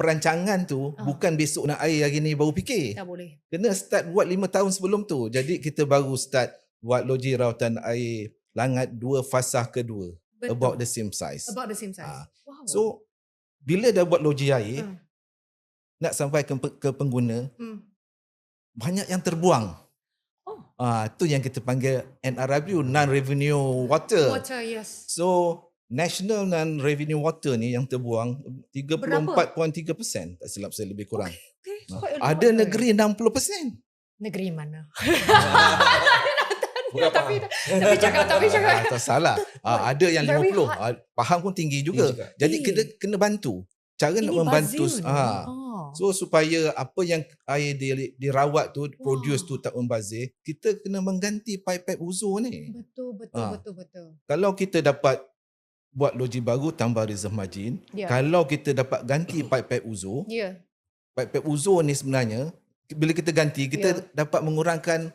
perancangan tu bukan besok nak air hari ni baru fikir. Tak boleh. Kena start buat 5 tahun sebelum tu. Jadi kita baru start buat loji rawatan air Langat 2 fasah kedua. Betul. About the same size. About the same size. Wow. So bila dah buat loji air, nak sampai ke pengguna, banyak yang terbuang. Tu yang kita panggil NRW, non-revenue water. Water, yes. So national non-revenue water ni yang terbuang 34.3%, tak silap saya lebih kurang. Okay. Ada negeri 60%. Negeri mana? Tapi cakap. Tak salah. Ada yang 50. Faham pun tinggi juga. Jadi kita kena bantu. Cara nak membantu. So supaya apa yang air dirawat tu, produce tu tak membazir, kita kena mengganti pipe-pipe uzur ni. Betul. Kalau kita dapat buat loji baru tambah reserve margin, kalau kita dapat ganti pipe-pipe uzur, pipe-pipe uzur ni sebenarnya bila kita ganti, kita dapat mengurangkan